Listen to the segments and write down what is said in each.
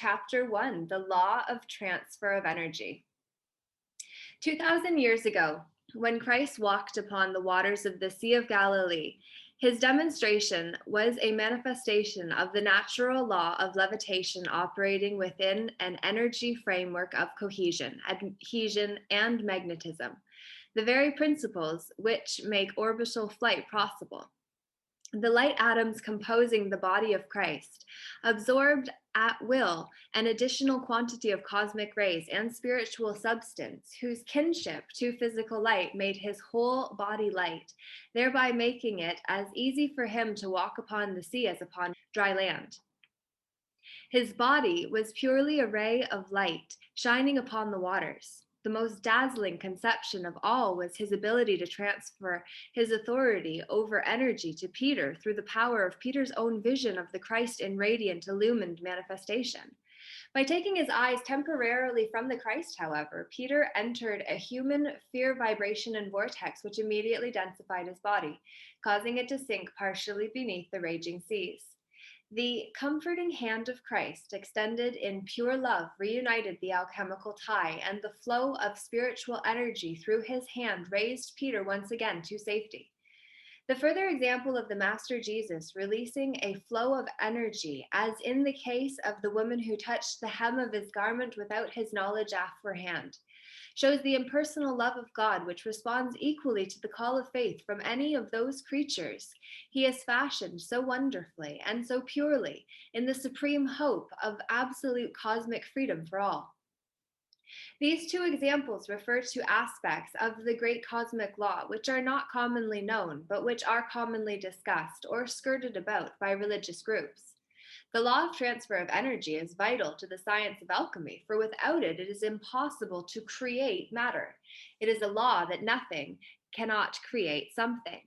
Chapter 1, The Law of Transfer of Energy. 2,000 years ago, when Christ walked upon the waters of the Sea of Galilee, his demonstration was a manifestation of the natural law of levitation operating within an energy framework of cohesion, adhesion, and magnetism, the very principles which make orbital flight possible. The light atoms composing the body of Christ absorbed at will an additional quantity of cosmic rays and spiritual substance, whose kinship to physical light made his whole body light, thereby making it as easy for him to walk upon the sea as upon dry land. His body was purely a ray of light shining upon the waters. The most dazzling conception of all was his ability to transfer his authority over energy to Peter through the power of Peter's own vision of the Christ in radiant, illumined manifestation. By taking his eyes temporarily from the Christ, however, Peter entered a human fear vibration and vortex which immediately densified his body, causing it to sink partially beneath the raging seas. The comforting hand of Christ, extended in pure love, reunited the alchemical tie, and the flow of spiritual energy through his hand raised Peter once again to safety. The further example of the Master Jesus releasing a flow of energy, as in the case of the woman who touched the hem of his garment without his knowledge aforehand, shows the impersonal love of God, which responds equally to the call of faith from any of those creatures he has fashioned so wonderfully and so purely in the supreme hope of absolute cosmic freedom for all. These two examples refer to aspects of the great cosmic law which are not commonly known, but which are commonly discussed or skirted about by religious groups. The law of transfer of energy is vital to the science of alchemy, for without it, it is impossible to create matter. It is a law that nothing cannot create something.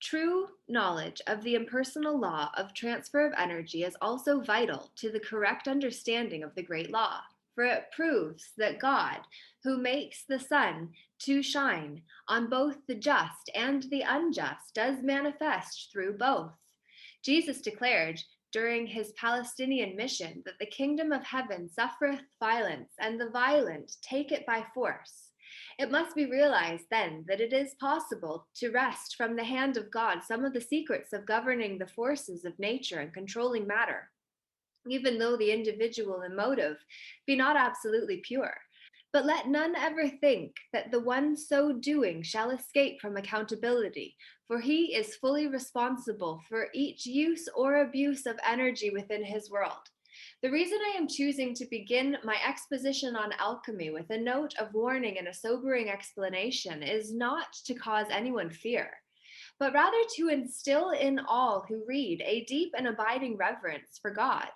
True knowledge of the impersonal law of transfer of energy is also vital to the correct understanding of the great law, for it proves that God, who makes the sun to shine on both the just and the unjust, does manifest through both. Jesus declared during his Palestinian mission that the kingdom of heaven suffereth violence, and the violent take it by force. It must be realized then that it is possible to wrest from the hand of God some of the secrets of governing the forces of nature and controlling matter, even though the individual and motive be not absolutely pure. But let none ever think that the one so doing shall escape from accountability, for he is fully responsible for each use or abuse of energy within his world. The reason I am choosing to begin my exposition on alchemy with a note of warning and a sobering explanation is not to cause anyone fear, but rather to instill in all who read a deep and abiding reverence for God,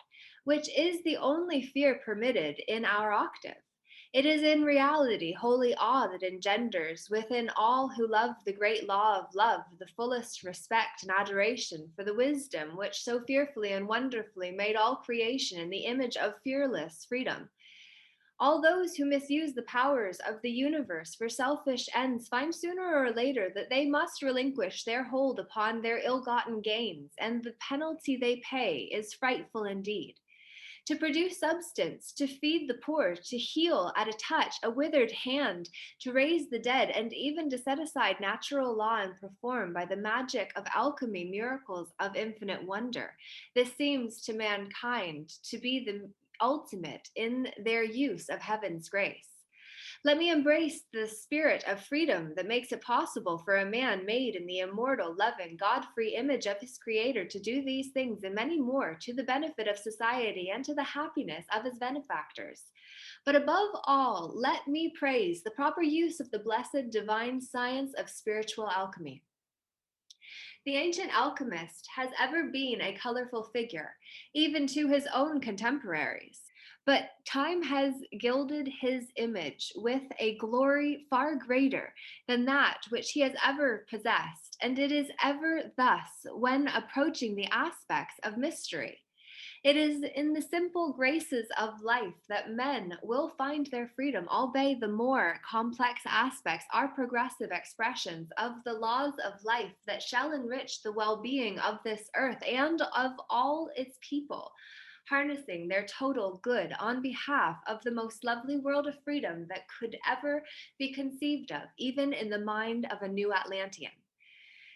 which is the only fear permitted in our octave. It is in reality holy awe that engenders within all who love the great law of love the fullest respect and adoration for the wisdom which so fearfully and wonderfully made all creation in the image of fearless freedom. All those who misuse the powers of the universe for selfish ends find sooner or later that they must relinquish their hold upon their ill-gotten gains, and the penalty they pay is frightful indeed. To produce substance, to feed the poor, to heal at a touch, a withered hand, to raise the dead, and even to set aside natural law and perform by the magic of alchemy miracles of infinite wonder. This seems to mankind to be the ultimate in their use of heaven's grace. Let me embrace the spirit of freedom that makes it possible for a man made in the immortal, loving, God-free image of his Creator to do these things and many more to the benefit of society and to the happiness of his benefactors. But above all, let me praise the proper use of the blessed divine science of spiritual alchemy. The ancient alchemist has ever been a colorful figure, even to his own contemporaries. But time has gilded his image with a glory far greater than that which he has ever possessed, and it is ever thus when approaching the aspects of mystery. It is in the simple graces of life that men will find their freedom, albeit the more complex aspects are progressive expressions of the laws of life that shall enrich the well-being of this earth and of all its people. harnessing their total good on behalf of the most lovely world of freedom that could ever be conceived of, even in the mind of a new Atlantean.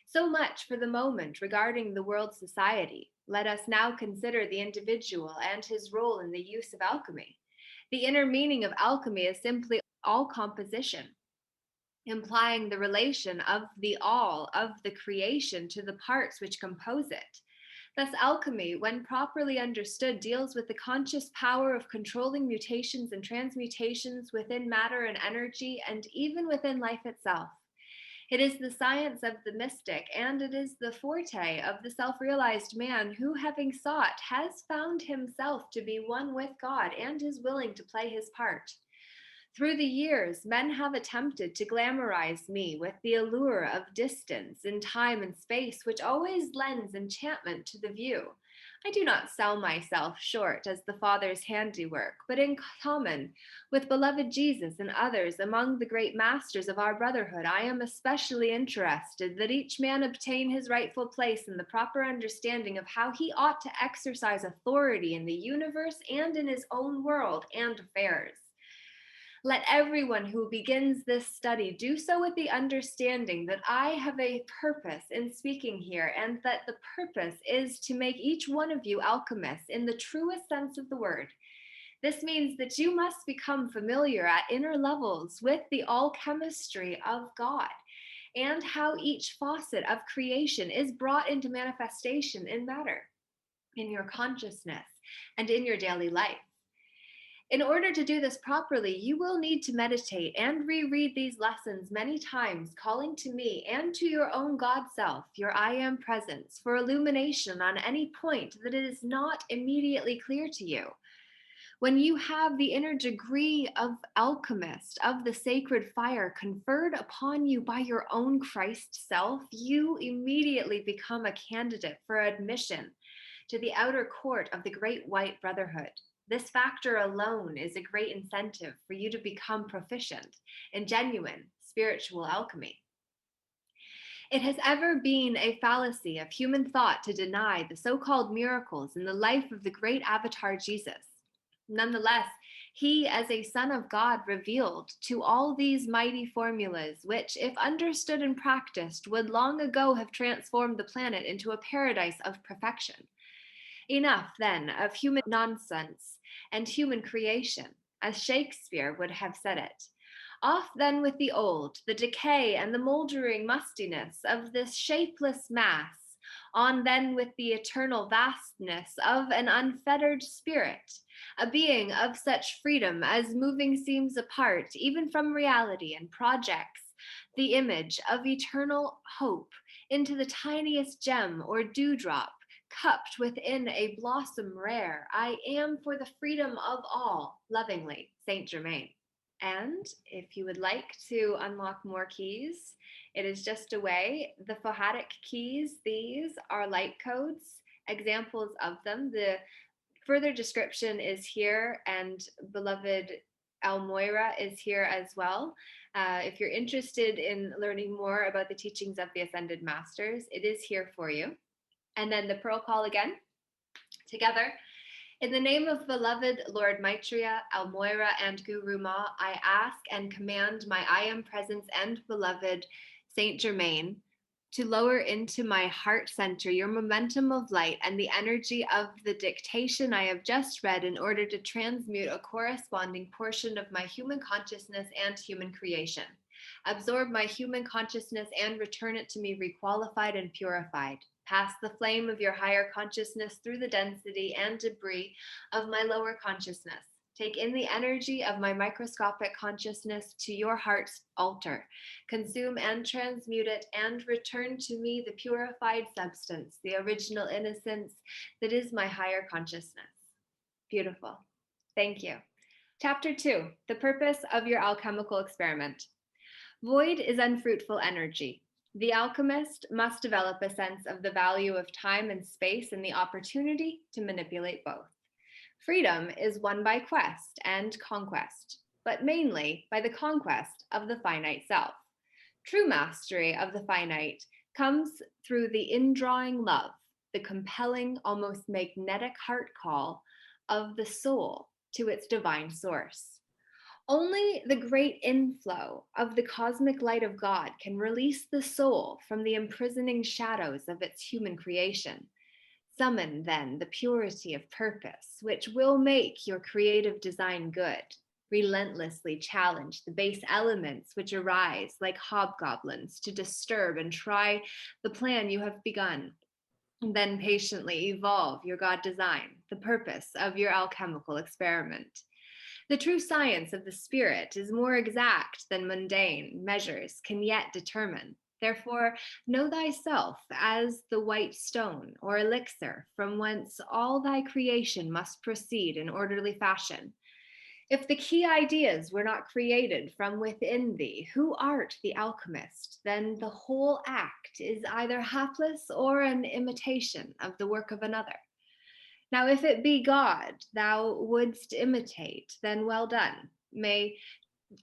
So much for the moment regarding the world society. Let us now consider the individual and his role in the use of alchemy. The inner meaning of alchemy is simply all composition, implying the relation of the all of the creation to the parts which compose it. Thus, alchemy, when properly understood, deals with the conscious power of controlling mutations and transmutations within matter and energy, and even within life itself. It is the science of the mystic, and it is the forte of the self realized man who, having sought, has found himself to be one with God and is willing to play his part. Through the years, men have attempted to glamorize me with the allure of distance in time and space, which always lends enchantment to the view. I do not sell myself short as the Father's handiwork, but in common with beloved Jesus and others among the great masters of our brotherhood, I am especially interested that each man obtain his rightful place in the proper understanding of how he ought to exercise authority in the universe and in his own world and affairs. Let everyone who begins this study do so with the understanding that I have a purpose in speaking here, and that the purpose is to make each one of you alchemists in the truest sense of the word. This means that you must become familiar at inner levels with the alchemistry of God and how each facet of creation is brought into manifestation in matter, in your consciousness, and in your daily life. In order to do this properly, you will need to meditate and reread these lessons many times, calling to me and to your own God self, your I am presence, for illumination on any point that is not immediately clear to you. When you have the inner degree of alchemist, of the sacred fire conferred upon you by your own Christ self, you immediately become a candidate for admission to the outer court of the great white brotherhood. This factor alone is a great incentive for you to become proficient in genuine spiritual alchemy. It has ever been a fallacy of human thought to deny the so-called miracles in the life of the great avatar Jesus. Nonetheless, he, as a son of God, revealed to all these mighty formulas, which, if understood and practiced, would long ago have transformed the planet into a paradise of perfection. Enough, then, of human nonsense and human creation, as Shakespeare would have said it. Off then with the old, the decay and the moldering mustiness of this shapeless mass. On then with the eternal vastness of an unfettered spirit, a being of such freedom as moving seems apart even from reality and projects the image of eternal hope into the tiniest gem or dewdrop cupped within a blossom rare. I am for the freedom of all, lovingly, Saint Germain. And if you would like to unlock more keys, it is just a way. The Fohatic keys, these are light codes, examples of them. The further description is here, and beloved Almoira is here as well. If you're interested in learning more about the teachings of the Ascended Masters, it is here for you. And then the pearl call again, together. In the name of beloved Lord Maitreya, Almoira, and Guru Ma, I ask and command my I am presence and beloved Saint Germain to lower into my heart center your momentum of light and the energy of the dictation I have just read in order to transmute a corresponding portion of my human consciousness and human creation. Absorb my human consciousness and return it to me requalified and purified. Pass the flame of your higher consciousness through the density and debris of my lower consciousness. Take in the energy of my microscopic consciousness to your heart's altar. Consume and transmute it and return to me the purified substance, the original innocence that is my higher consciousness. Beautiful. Thank you. Chapter 2, the purpose of your alchemical experiment. Void is unfruitful energy. The alchemist must develop a sense of the value of time and space and the opportunity to manipulate both. Freedom is won by quest and conquest, but mainly by the conquest of the finite self. True mastery of the finite comes through the indrawing love, the compelling, almost magnetic heart call of the soul to its divine source. Only the great inflow of the cosmic light of God can release the soul from the imprisoning shadows of its human creation. Summon then the purity of purpose, which will make your creative design good. Relentlessly challenge the base elements which arise like hobgoblins to disturb and try the plan you have begun. Then patiently evolve your God design, the purpose of your alchemical experiment. The true science of the spirit is more exact than mundane measures can yet determine. Therefore, know thyself as the white stone or elixir from whence all thy creation must proceed in orderly fashion. If the key ideas were not created from within thee, who art the alchemist, then the whole act is either hapless or an imitation of the work of another. Now, if it be God thou wouldst imitate, then well done, may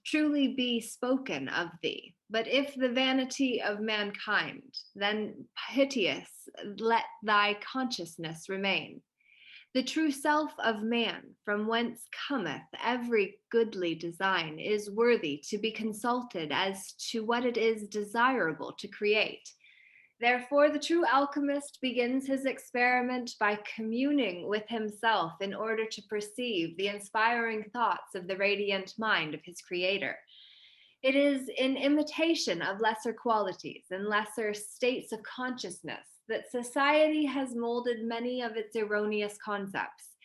truly be spoken of thee. But if the vanity of mankind, then piteous let thy consciousness remain. The true self of man, from whence cometh every goodly design, is worthy to be consulted as to what it is desirable to create. Therefore, the true alchemist begins his experiment by communing with himself in order to perceive the inspiring thoughts of the radiant mind of his creator. It is in imitation of lesser qualities and lesser states of consciousness that society has molded many of its erroneous concepts.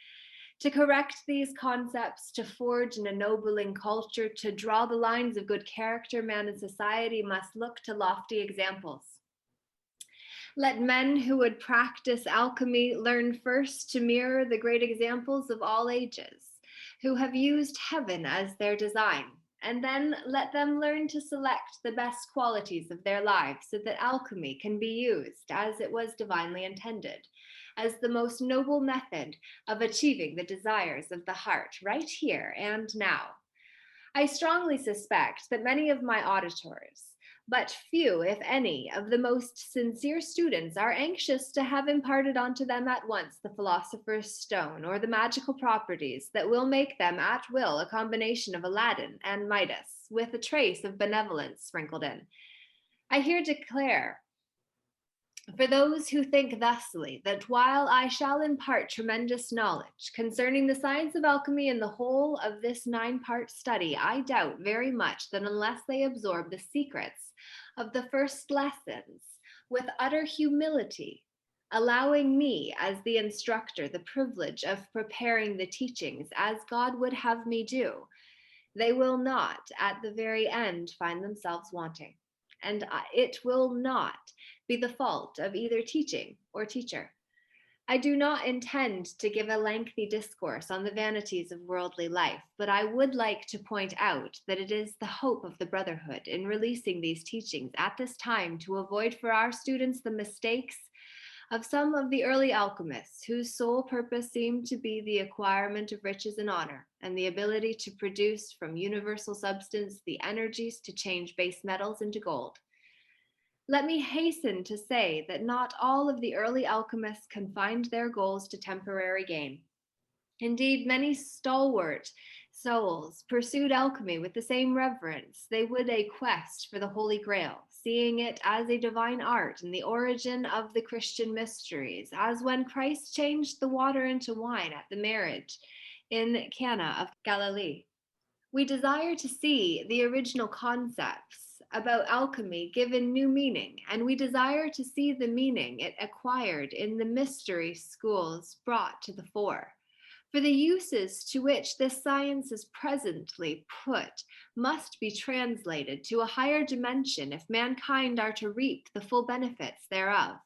To correct these concepts, to forge an ennobling culture, to draw the lines of good character, man and society must look to lofty examples. Let men who would practice alchemy learn first to mirror the great examples of all ages, who have used heaven as their design, and then let them learn to select the best qualities of their lives so that alchemy can be used as it was divinely intended, as the most noble method of achieving the desires of the heart right here and now. I strongly suspect that many of my auditors, but few, if any, of the most sincere students are anxious to have imparted onto them at once the philosopher's stone or the magical properties that will make them at will a combination of Aladdin and Midas, with a trace of benevolence sprinkled in. I here declare, for those who think thusly, that while I shall impart tremendous knowledge concerning the science of alchemy and the whole of this 9-part study, I doubt very much that unless they absorb the secrets of the first lessons with utter humility, allowing me as the instructor the privilege of preparing the teachings as God would have me do, they will not at the very end find themselves wanting. And it will not be the fault of either teaching or teacher. I do not intend to give a lengthy discourse on the vanities of worldly life, but I would like to point out that it is the hope of the Brotherhood in releasing these teachings at this time to avoid for our students the mistakes of some of the early alchemists whose sole purpose seemed to be the acquirement of riches and honor and the ability to produce from universal substance the energies to change base metals into gold. Let me hasten to say that not all of the early alchemists confined their goals to temporary gain. Indeed, many stalwart souls pursued alchemy with the same reverence they would a quest for the Holy Grail, seeing it as a divine art and the origin of the Christian mysteries, as when Christ changed the water into wine at the marriage in Cana of Galilee. We desire to see the original concepts about alchemy given new meaning, and we desire to see the meaning it acquired in the mystery schools brought to the fore. For the uses to which this science is presently put must be translated to a higher dimension if mankind are to reap the full benefits thereof.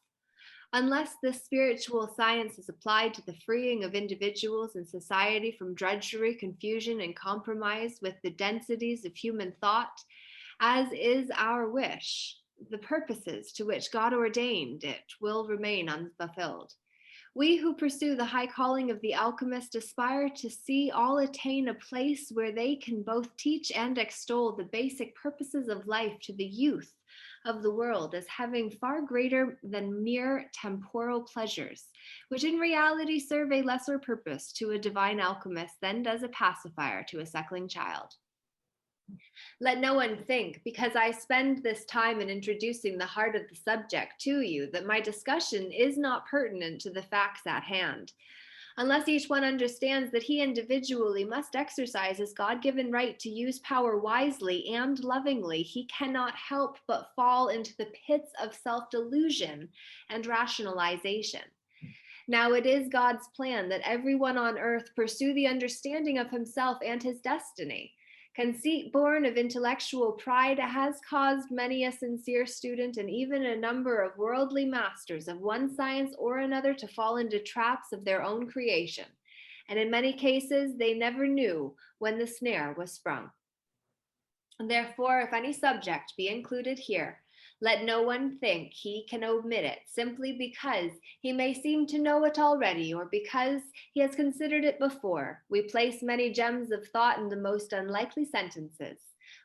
Unless this spiritual science is applied to the freeing of individuals and society from drudgery, confusion, and compromise with the densities of human thought, as is our wish, the purposes to which God ordained it will remain unfulfilled. We who pursue the high calling of the alchemist aspire to see all attain a place where they can both teach and extol the basic purposes of life to the youth of the world as having far greater than mere temporal pleasures, which in reality serve a lesser purpose to a divine alchemist than does a pacifier to a suckling child. Let no one think, because I spend this time in introducing the heart of the subject to you, that my discussion is not pertinent to the facts at hand. Unless each one understands that he individually must exercise his God given right to use power wisely and lovingly, he cannot help but fall into the pits of self delusion and rationalization. Now, it is God's plan that everyone on earth pursue the understanding of himself and his destiny. Conceit born of intellectual pride has caused many a sincere student and even a number of worldly masters of one science or another to fall into traps of their own creation. And in many cases, they never knew when the snare was sprung. And therefore, if any subject be included here, let no one think he can omit it simply because he may seem to know it already or because he has considered it before. We place many gems of thought in the most unlikely sentences,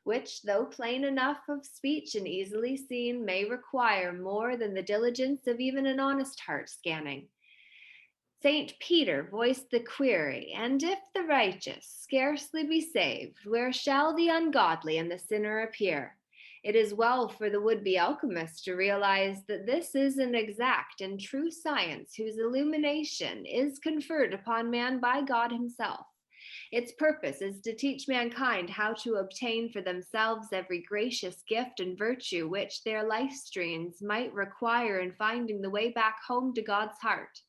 which, though plain enough of speech and easily seen, may require more than the diligence of even an honest heart scanning. Saint Peter voiced the query, and if the righteous scarcely be saved, where shall the ungodly and the sinner appear? It is well for the would-be alchemist to realize that this is an exact and true science whose illumination is conferred upon man by God himself. Its purpose is to teach mankind how to obtain for themselves every gracious gift and virtue which their life streams might require in finding the way back home to God's heart.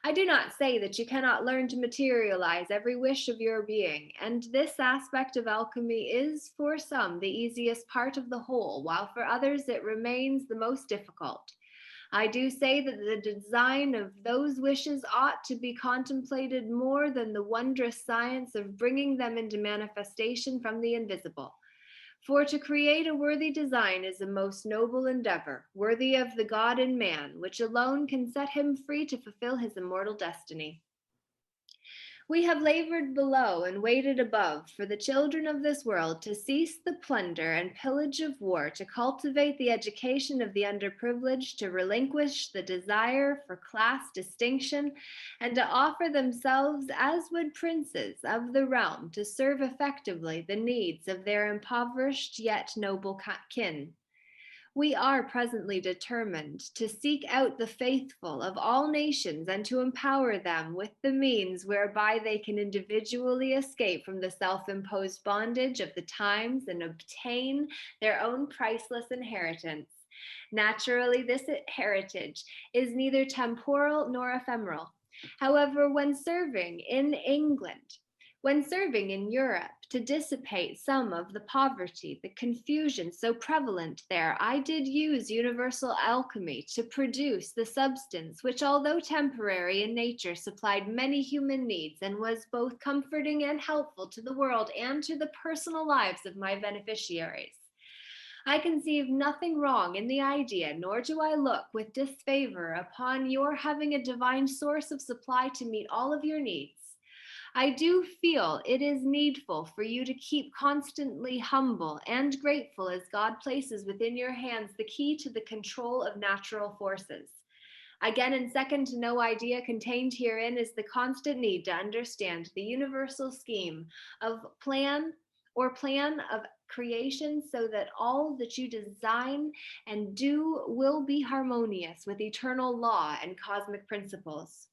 I do not say that you cannot learn to materialize every wish of your being, and this aspect of alchemy is for some the easiest part of the whole, while for others it remains the most difficult. I do say that the design of those wishes ought to be contemplated more than the wondrous science of bringing them into manifestation from the invisible. For to create a worthy design is a most noble endeavor, worthy of the God in man, which alone can set him free to fulfill his immortal destiny. We have labored below and waited above for the children of this world to cease the plunder and pillage of war, to cultivate the education of the underprivileged, to relinquish the desire for class distinction, and to offer themselves as would princes of the realm to serve effectively the needs of their impoverished yet noble kin. We are presently determined to seek out the faithful of all nations and to empower them with the means whereby they can individually escape from the self-imposed bondage of the times and obtain their own priceless inheritance. Naturally, this heritage is neither temporal nor ephemeral. However, when serving in England, when serving in Europe to dissipate some of the poverty, the confusion so prevalent there, I did use universal alchemy to produce the substance which, although temporary in nature, supplied many human needs and was both comforting and helpful to the world and to the personal lives of my beneficiaries. I conceive nothing wrong in the idea, nor do I look with disfavor upon your having a divine source of supply to meet all of your needs. I do feel it is needful for you to keep constantly humble and grateful as God places within your hands the key to the control of natural forces. Again, and second to no idea contained herein is the constant need to understand the universal scheme of plan of creation so that all that you design and do will be harmonious with eternal law and cosmic principles.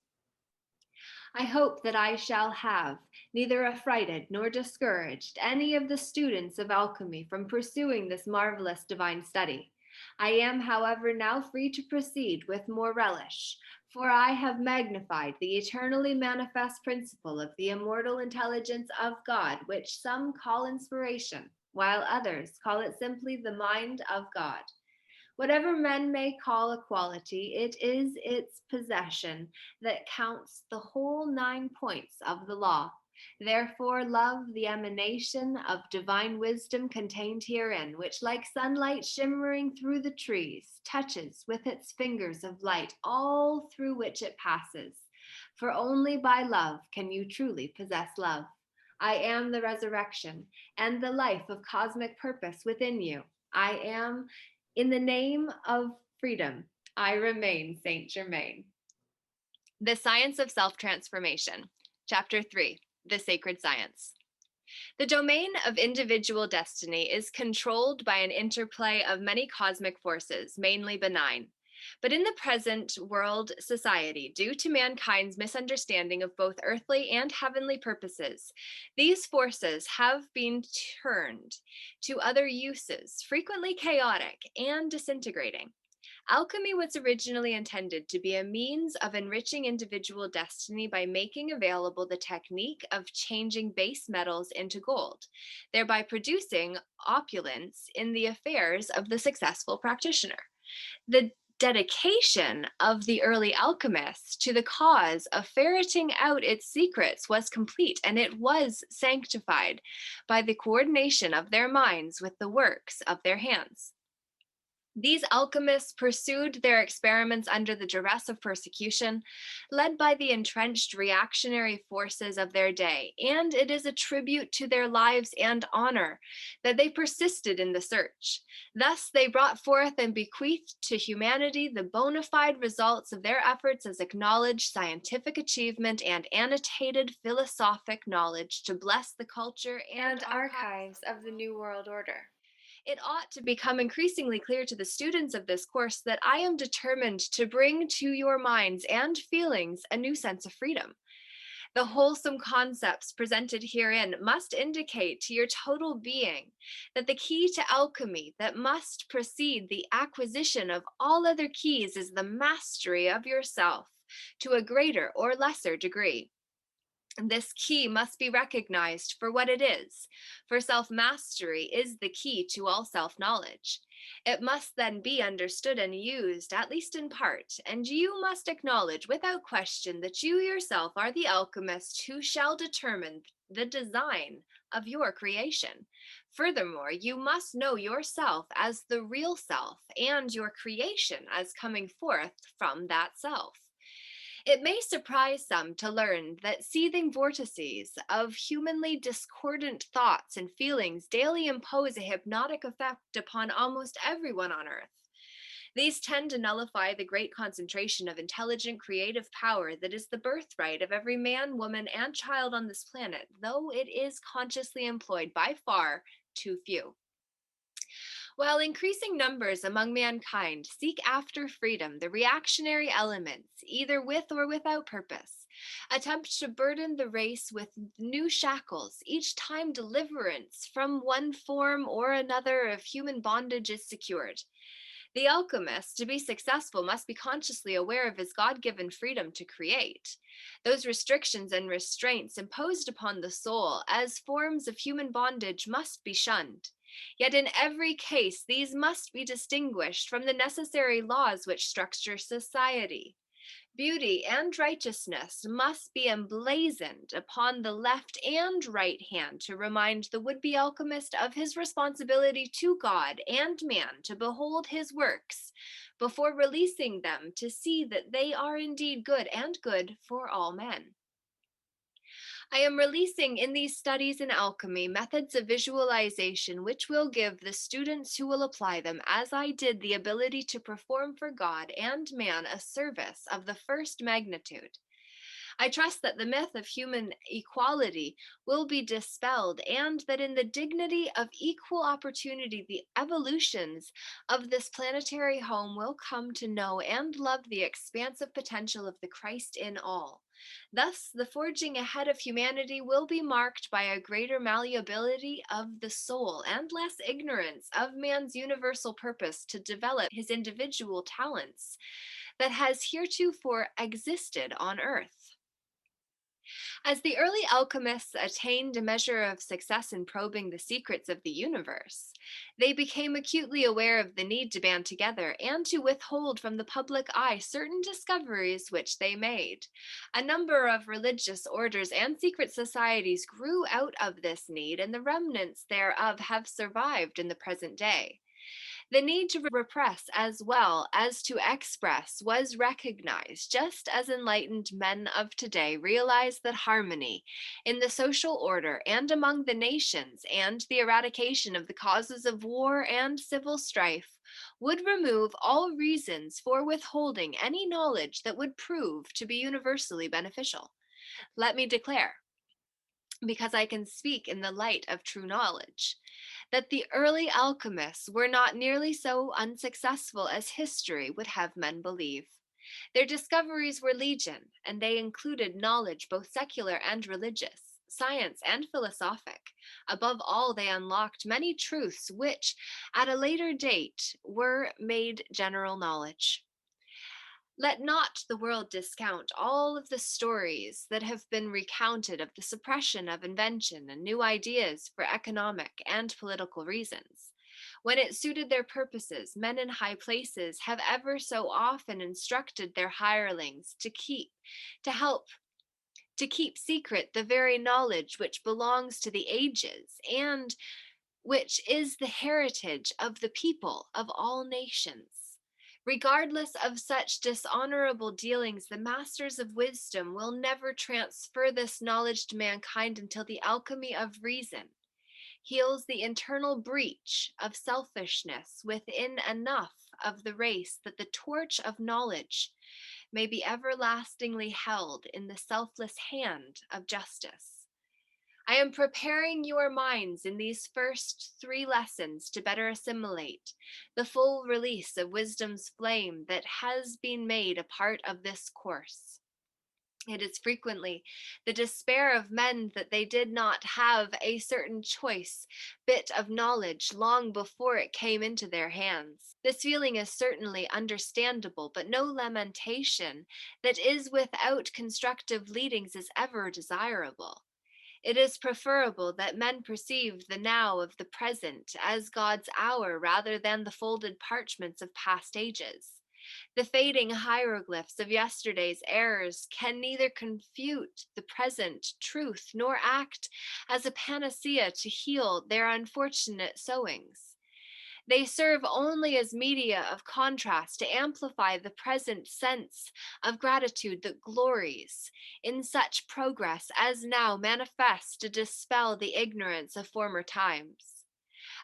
I hope that I shall have neither affrighted nor discouraged any of the students of alchemy from pursuing this marvelous divine study. I am, however, now free to proceed with more relish, for I have magnified the eternally manifest principle of the immortal intelligence of God, which some call inspiration, while others call it simply the mind of God. Whatever men may call a quality, it is its possession that counts the whole 9 points of the law. Therefore, love the emanation of divine wisdom contained herein, which, like sunlight shimmering through the trees, touches with its fingers of light all through which it passes. For only by love can you truly possess love. I am the resurrection and the life of cosmic purpose within you. I am In the name of freedom, I remain Saint Germain. The Science of Self-Transformation. Chapter 3, The Sacred Science. The domain of individual destiny is controlled by an interplay of many cosmic forces, mainly benign. But in the present world society, due to mankind's misunderstanding of both earthly and heavenly purposes, these forces have been turned to other uses, frequently chaotic and disintegrating. Alchemy was originally intended to be a means of enriching individual destiny by making available the technique of changing base metals into gold, thereby producing opulence in the affairs of the successful practitioner. The dedication of the early alchemists to the cause of ferreting out its secrets was complete, and it was sanctified by the coordination of their minds with the works of their hands. These alchemists pursued their experiments under the duress of persecution, led by the entrenched reactionary forces of their day, and it is a tribute to their lives and honor that they persisted in the search. Thus, they brought forth and bequeathed to humanity the bona fide results of their efforts as acknowledged scientific achievement and annotated philosophic knowledge to bless the culture and archives of the New World Order. It ought to become increasingly clear to the students of this course that I am determined to bring to your minds and feelings a new sense of freedom. The wholesome concepts presented herein must indicate to your total being that the key to alchemy that must precede the acquisition of all other keys is the mastery of yourself to a greater or lesser degree. This key must be recognized for what it is, for self-mastery is the key to all self-knowledge. It must then be understood and used, at least in part, and you must acknowledge without question that you yourself are the alchemist who shall determine the design of your creation. Furthermore, you must know yourself as the real self and your creation as coming forth from that self. It may surprise some to learn that seething vortices of humanly discordant thoughts and feelings daily impose a hypnotic effect upon almost everyone on earth. These tend to nullify the great concentration of intelligent creative power that is the birthright of every man, woman, and child on this planet, though it is consciously employed by far too few. While increasing numbers among mankind seek after freedom, the reactionary elements, either with or without purpose, attempt to burden the race with new shackles each time deliverance from one form or another of human bondage is secured. The alchemist, to be successful, must be consciously aware of his God given freedom to create. Those restrictions and restraints imposed upon the soul as forms of human bondage must be shunned. Yet in every case, these must be distinguished from the necessary laws which structure society. Beauty and righteousness must be emblazoned upon the left and right hand to remind the would-be alchemist of his responsibility to God and man to behold his works before releasing them to see that they are indeed good and good for all men. I am releasing in these studies in alchemy methods of visualization which will give the students who will apply them, as I did, the ability to perform for God and man a service of the first magnitude. I trust that the myth of human equality will be dispelled and that in the dignity of equal opportunity, the evolutions of this planetary home will come to know and love the expansive potential of the Christ in all. Thus, the forging ahead of humanity will be marked by a greater malleability of the soul and less ignorance of man's universal purpose to develop his individual talents that has heretofore existed on earth. As the early alchemists attained a measure of success in probing the secrets of the universe, they became acutely aware of the need to band together and to withhold from the public eye certain discoveries which they made. A number of religious orders and secret societies grew out of this need, and the remnants thereof have survived in the present day. The need to repress as well as to express was recognized, just as enlightened men of today realize that harmony in the social order and among the nations and the eradication of the causes of war and civil strife would remove all reasons for withholding any knowledge that would prove to be universally beneficial. Let me declare, because I can speak in the light of true knowledge, that the early alchemists were not nearly so unsuccessful as history would have men believe. Their discoveries were legion, and they included knowledge both secular and religious, science and philosophic. Above all, they unlocked many truths which, at a later date, were made general knowledge. Let not the world discount all of the stories that have been recounted of the suppression of invention and new ideas for economic and political reasons. When it suited their purposes, men in high places have ever so often instructed their hirelings to help to keep secret the very knowledge which belongs to the ages and which is the heritage of the people of all nations. Regardless of such dishonorable dealings, the masters of wisdom will never transfer this knowledge to mankind until the alchemy of reason heals the internal breach of selfishness within enough of the race that the torch of knowledge may be everlastingly held in the selfless hand of justice. I am preparing your minds in these first 3 lessons to better assimilate the full release of wisdom's flame that has been made a part of this course. It is frequently the despair of men that they did not have a certain choice bit of knowledge long before it came into their hands. This feeling is certainly understandable, but no lamentation that is without constructive leadings is ever desirable. It is preferable that men perceive the now of the present as God's hour rather than the folded parchments of past ages. The fading hieroglyphs of yesterday's errors can neither confute the present truth nor act as a panacea to heal their unfortunate sowings. They serve only as media of contrast to amplify the present sense of gratitude that glories in such progress as now manifests to dispel the ignorance of former times.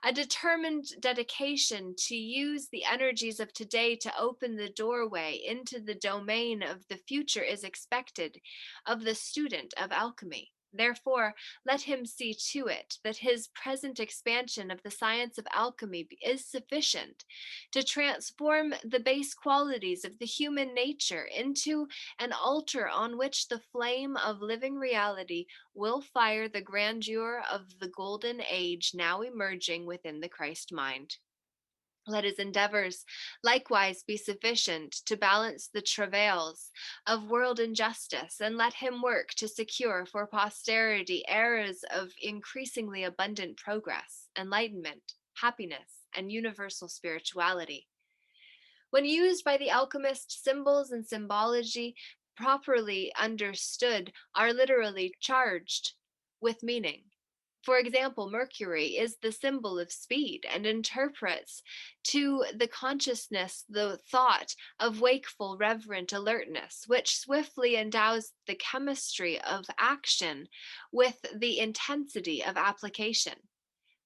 A determined dedication to use the energies of today to open the doorway into the domain of the future is expected of the student of alchemy. Therefore, let him see to it that his present expansion of the science of alchemy is sufficient to transform the base qualities of the human nature into an altar on which the flame of living reality will fire the grandeur of the golden age now emerging within the Christ mind. Let his endeavors likewise be sufficient to balance the travails of world injustice, and let him work to secure for posterity eras of increasingly abundant progress, enlightenment, happiness, and universal spirituality. When used by the alchemist, symbols and symbology, properly understood, are literally charged with meaning. For example, Mercury is the symbol of speed and interprets to the consciousness the thought of wakeful, reverent alertness, which swiftly endows the chemistry of action with the intensity of application.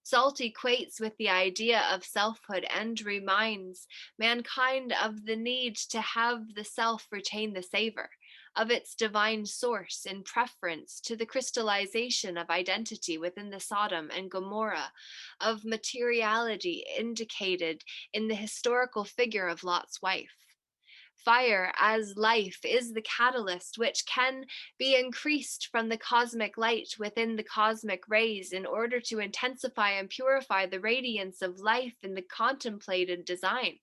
Salt equates with the idea of selfhood and reminds mankind of the need to have the self retain the savor of its divine source in preference to the crystallization of identity within the Sodom and Gomorrah of materiality indicated in the historical figure of Lot's wife. Fire as life is the catalyst which can be increased from the cosmic light within the cosmic rays in order to intensify and purify the radiance of life in the contemplated design.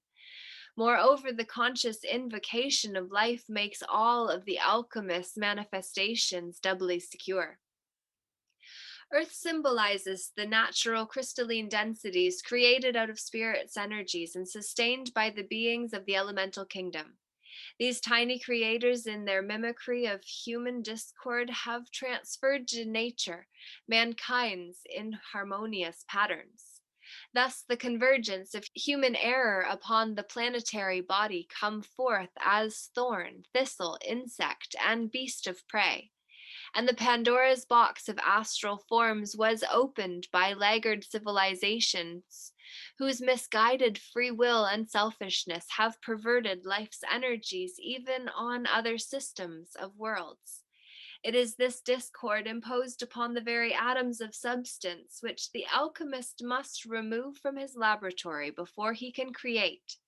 Moreover, the conscious invocation of life makes all of the alchemist's manifestations doubly secure. Earth symbolizes the natural crystalline densities created out of spirit's energies and sustained by the beings of the elemental kingdom. These tiny creators, in their mimicry of human discord, have transferred to nature mankind's inharmonious patterns. Thus, the convergence of human error upon the planetary body come forth as thorn, thistle, insect, and beast of prey. and the Pandora's box of astral forms was opened by laggard civilizations whose misguided free will and selfishness have perverted life's energies even on other systems of worlds. It is this discord imposed upon the very atoms of substance which the alchemist must remove from his laboratory before he can create.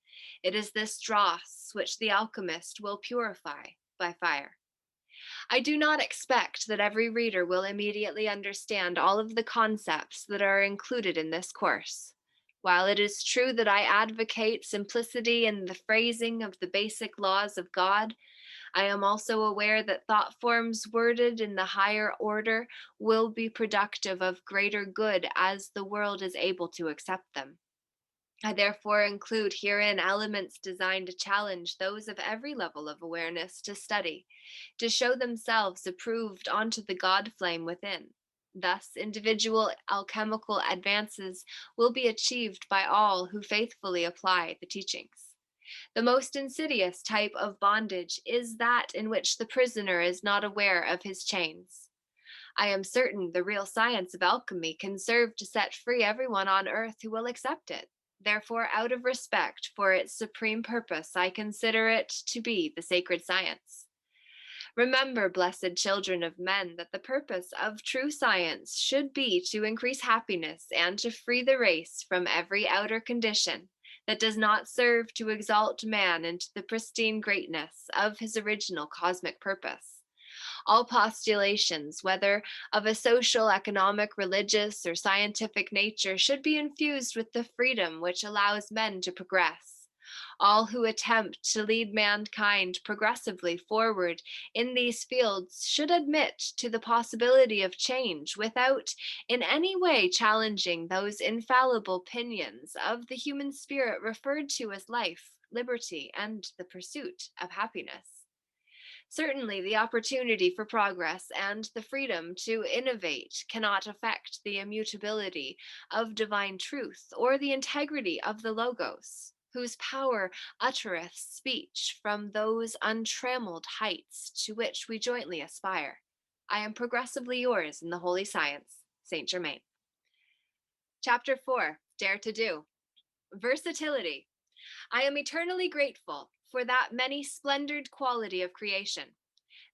It is this dross which the alchemist will purify by fire. I do not expect that every reader will immediately understand all of the concepts that are included in this course. While it is true that I advocate simplicity in the phrasing of the basic laws of God, I am also aware that thought forms worded in the higher order will be productive of greater good as the world is able to accept them. I therefore include herein elements designed to challenge those of every level of awareness to study, to show themselves approved onto the God flame within. Thus, individual alchemical advances will be achieved by all who faithfully apply the teachings. The most insidious type of bondage is that in which the prisoner is not aware of his chains. I am certain the real science of alchemy can serve to set free everyone on earth who will accept it. Therefore, out of respect for its supreme purpose, I consider it to be the sacred science. Remember, blessed children of men, that the purpose of true science should be to increase happiness and to free the race from every outer condition that does not serve to exalt man into the pristine greatness of his original cosmic purpose. All postulations, whether of a social, economic, religious, or scientific nature, should be infused with the freedom which allows men to progress. All who attempt to lead mankind progressively forward in these fields should admit to the possibility of change without in any way challenging those infallible pinions of the human spirit referred to as life, liberty, and the pursuit of happiness. Certainly, the opportunity for progress and the freedom to innovate cannot affect the immutability of divine truth or the integrity of the Logos, whose power uttereth speech from those untrammeled heights to which we jointly aspire. I am progressively yours in the holy science, Saint Germain. Chapter 4, Dare to Do. Versatility. I am eternally grateful for that many splendored quality of creation.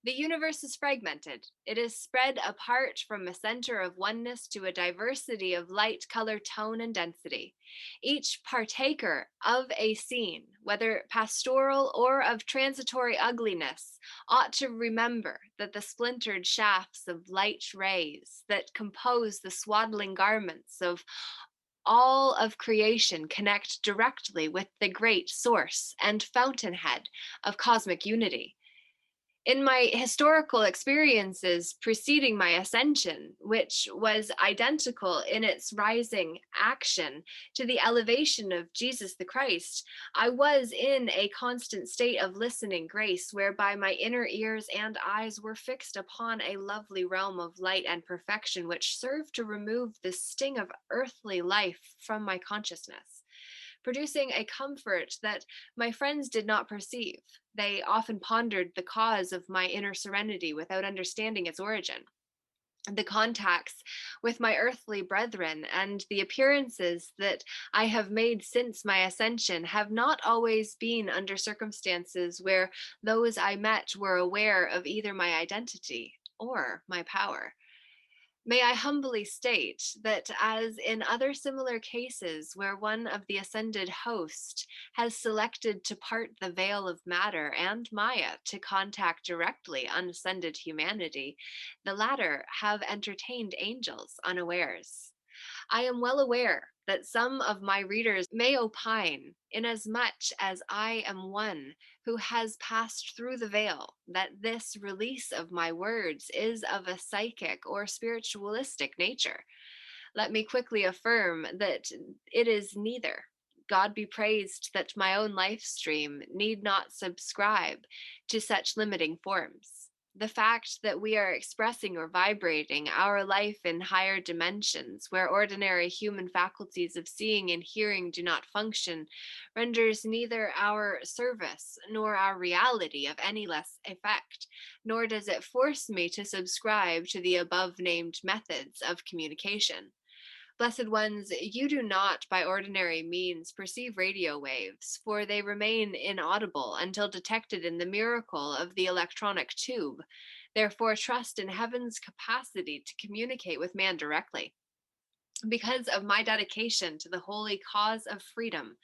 The universe is fragmented. It is spread apart from a center of oneness to a diversity of light, color, tone, and density. Each partaker of a scene, whether pastoral or of transitory ugliness, ought to remember that the splintered shafts of light rays that compose the swaddling garments of all of creation connect directly with the great source and fountainhead of cosmic unity. In my historical experiences preceding my ascension, which was identical in its rising action to the elevation of Jesus the Christ, I was in a constant state of listening grace, whereby my inner ears and eyes were fixed upon a lovely realm of light and perfection, which served to remove the sting of earthly life from my consciousness, producing a comfort that my friends did not perceive. They often pondered the cause of my inner serenity without understanding its origin. The contacts with my earthly brethren and the appearances that I have made since my ascension have not always been under circumstances where those I met were aware of either my identity or my power. May I humbly state that, as in other similar cases where one of the ascended host has selected to part the veil of matter and Maya to contact directly unascended humanity, the latter have entertained angels unawares. I am well aware that some of my readers may opine, inasmuch as I am one who has passed through the veil, that this release of my words is of a psychic or spiritualistic nature. Let me quickly affirm that it is neither. God be praised that my own life stream need not subscribe to such limiting forms. the fact that we are expressing or vibrating our life in higher dimensions where ordinary human faculties of seeing and hearing do not function renders neither our service nor our reality of any less effect, nor does it force me to subscribe to the above named methods of communication. Blessed ones, you do not by ordinary means perceive radio waves, for they remain inaudible until detected in the miracle of the electronic tube. Therefore, trust in heaven's capacity to communicate with man directly. Because of my dedication to the holy cause of freedom,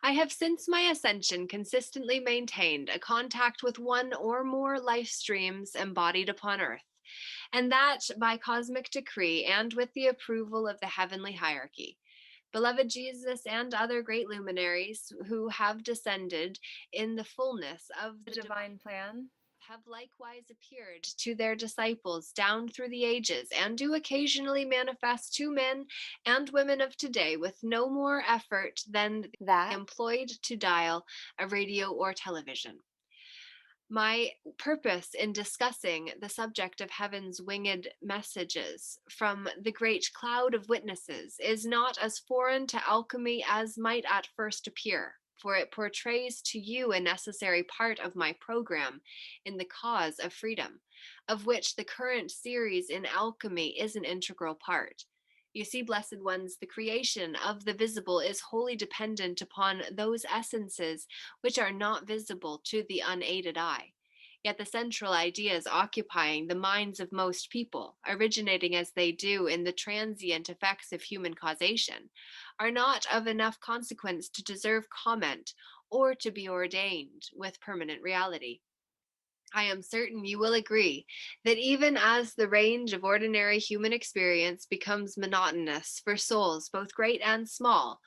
I have since my ascension consistently maintained a contact with one or more life streams embodied upon earth, and that by cosmic decree and with the approval of the heavenly hierarchy. Beloved Jesus and other great luminaries who have descended in the fullness of the divine plan have likewise appeared to their disciples down through the ages and do occasionally manifest to men and women of today with no more effort than that employed to dial a radio or television. My purpose in discussing the subject of heaven's winged messages from the great cloud of witnesses is not as foreign to alchemy as might at first appear, for it portrays to you a necessary part of my program in the cause of freedom, of which the current series in alchemy is an integral part. You see, blessed ones, the creation of the visible is wholly dependent upon those essences which are not visible to the unaided eye. Yet the central ideas occupying the minds of most people, originating as they do in the transient effects of human causation, are not of enough consequence to deserve comment or to be ordained with permanent reality. I am certain you will agree that even as the range of ordinary human experience becomes monotonous for souls both great and small,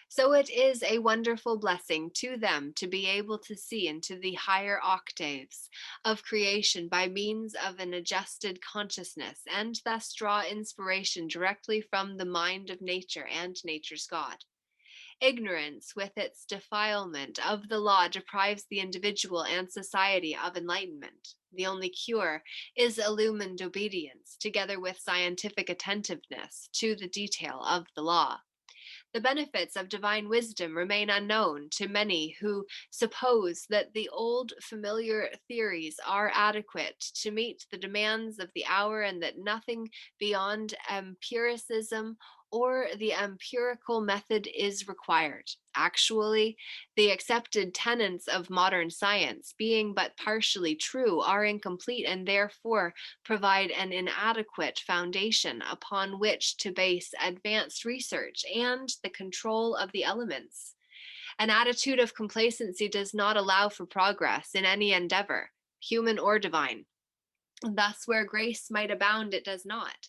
so it is a wonderful blessing to them to be able to see into the higher octaves of creation by means of an adjusted consciousness and thus draw inspiration directly from the mind of nature and nature's God. Ignorance, with its defilement of the law, deprives the individual and society of enlightenment. The only cure is illumined obedience, together with scientific attentiveness to the detail of the law. The benefits of divine wisdom remain unknown to many who suppose that the old familiar theories are adequate to meet the demands of the hour and that nothing beyond empiricism or the empirical method is required. Actually, the accepted tenets of modern science, being but partially true, are incomplete and therefore provide an inadequate foundation upon which to base advanced research and the control of the elements. An attitude of complacency does not allow for progress in any endeavor, human or divine. Thus, where grace might abound, it does not.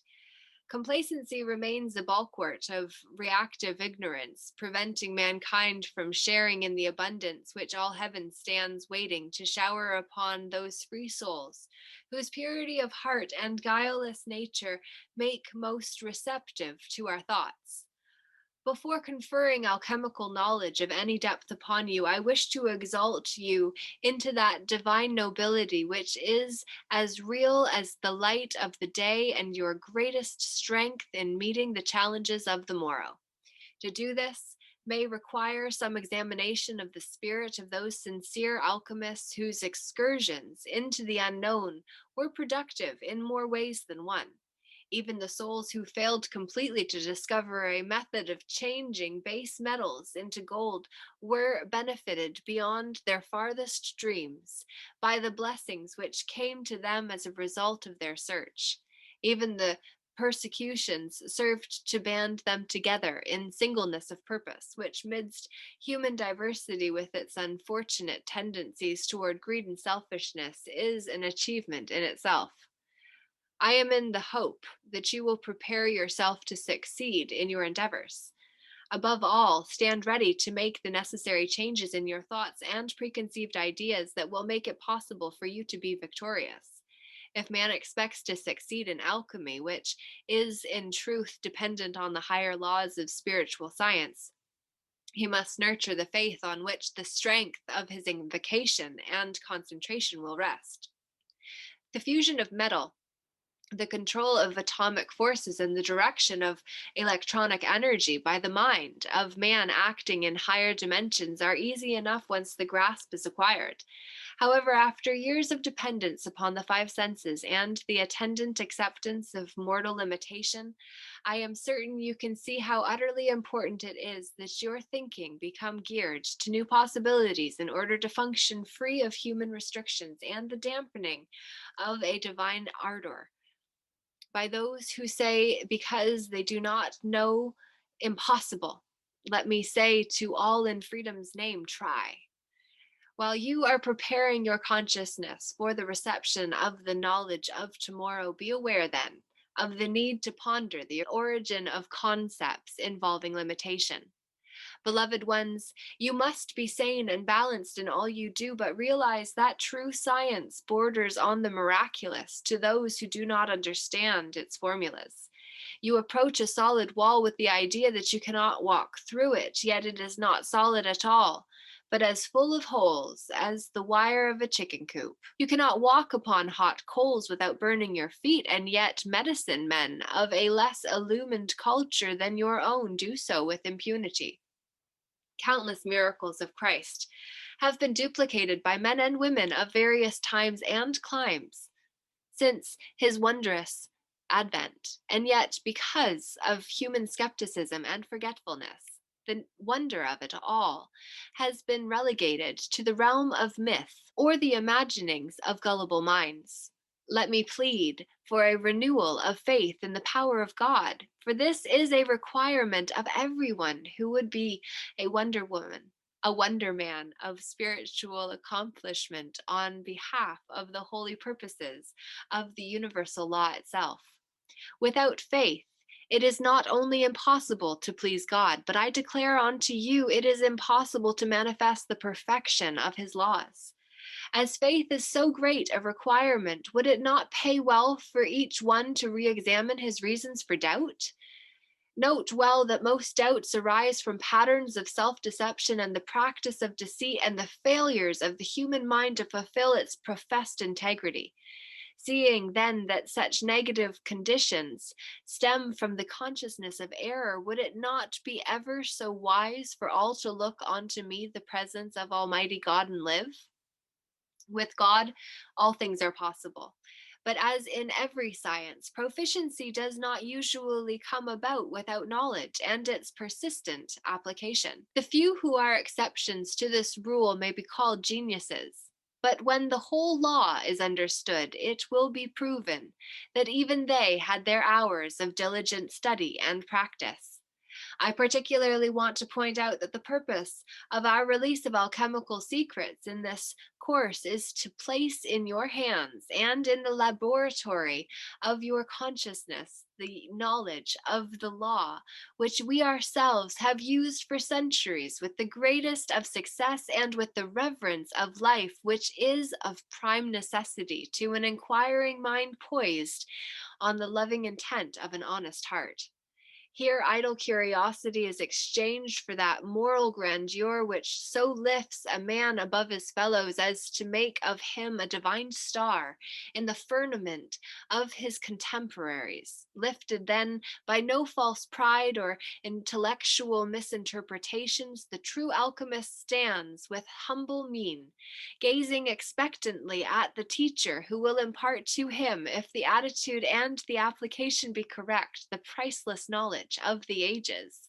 Complacency remains a bulwark of reactive ignorance, preventing mankind from sharing in the abundance which all heaven stands waiting to shower upon those free souls whose purity of heart and guileless nature make most receptive to our thoughts. Before conferring alchemical knowledge of any depth upon you, I wish to exalt you into that divine nobility which is as real as the light of the day and your greatest strength in meeting the challenges of the morrow. To do this may require some examination of the spirit of those sincere alchemists whose excursions into the unknown were productive in more ways than one. Even the souls who failed completely to discover a method of changing base metals into gold were benefited beyond their farthest dreams by the blessings which came to them as a result of their search. Even the persecutions served to band them together in singleness of purpose, which, midst human diversity with its unfortunate tendencies toward greed and selfishness, is an achievement in itself. I am in the hope that you will prepare yourself to succeed in your endeavors. Above all, stand ready to make the necessary changes in your thoughts and preconceived ideas that will make it possible for you to be victorious. If man expects to succeed in alchemy, which is in truth dependent on the higher laws of spiritual science, he must nurture the faith on which the strength of his invocation and concentration will rest. The fusion of metal, the control of atomic forces, and the direction of electronic energy by the mind of man acting in higher dimensions are easy enough once the grasp is acquired. However, after years of dependence upon the five senses and the attendant acceptance of mortal limitation, I am certain you can see how utterly important it is that your thinking become geared to new possibilities in order to function free of human restrictions and the dampening of a divine ardor by those who say, because they do not know, impossible. Let me say to all in freedom's name, try. While you are preparing your consciousness for the reception of the knowledge of tomorrow, be aware then of the need to ponder the origin of concepts involving limitation. Beloved ones, you must be sane and balanced in all you do, but realize that true science borders on the miraculous to those who do not understand its formulas. You approach a solid wall with the idea that you cannot walk through it, yet it is not solid at all, but as full of holes as the wire of a chicken coop. You cannot walk upon hot coals without burning your feet, and yet medicine men of a less illumined culture than your own do so with impunity. Countless miracles of Christ have been duplicated by men and women of various times and climes since his wondrous advent. And yet, because of human skepticism and forgetfulness, the wonder of it all has been relegated to the realm of myth or the imaginings of gullible minds. Let me plead for a renewal of faith in the power of God, for this is a requirement of everyone who would be a wonder woman, a wonder man of spiritual accomplishment on behalf of the holy purposes of the universal law itself. Without faith, it is not only impossible to please God, but I declare unto you it is impossible to manifest the perfection of his laws. As faith is so great a requirement, would it not pay well for each one to re examine his reasons for doubt? Note well that most doubts arise from patterns of self deception and the practice of deceit and the failures of the human mind to fulfill its professed integrity. Seeing then that such negative conditions stem from the consciousness of error, would it not be ever so wise for all to look unto me, the presence of Almighty God, and live? With God, all things are possible. But as in every science, proficiency does not usually come about without knowledge and its persistent application. The few who are exceptions to this rule may be called geniuses. But when the whole law is understood, it will be proven that even they had their hours of diligent study and practice. I particularly want to point out that the purpose of our release of alchemical secrets in this course is to place in your hands and in the laboratory of your consciousness the knowledge of the law, which we ourselves have used for centuries with the greatest of success and with the reverence of life, which is of prime necessity to an inquiring mind poised on the loving intent of an honest heart. Here, idle curiosity is exchanged for that moral grandeur which so lifts a man above his fellows as to make of him a divine star in the firmament of his contemporaries, lifted then by no false pride or intellectual misinterpretations. The true alchemist stands with humble mien, gazing expectantly at the teacher who will impart to him, if the attitude and the application be correct, the priceless knowledge of the ages.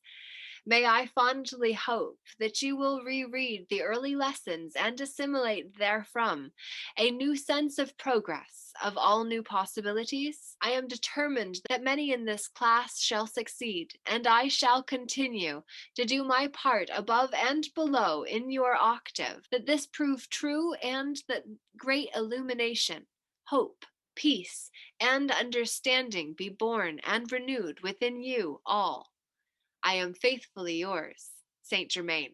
May I fondly hope that you will reread the early lessons and assimilate therefrom a new sense of progress, of all new possibilities. I am determined that many in this class shall succeed, and I shall continue to do my part above and below in your octave, that this prove true, and that great illumination, hope, peace, and understanding be born and renewed within you all. I am faithfully yours, Saint Germain.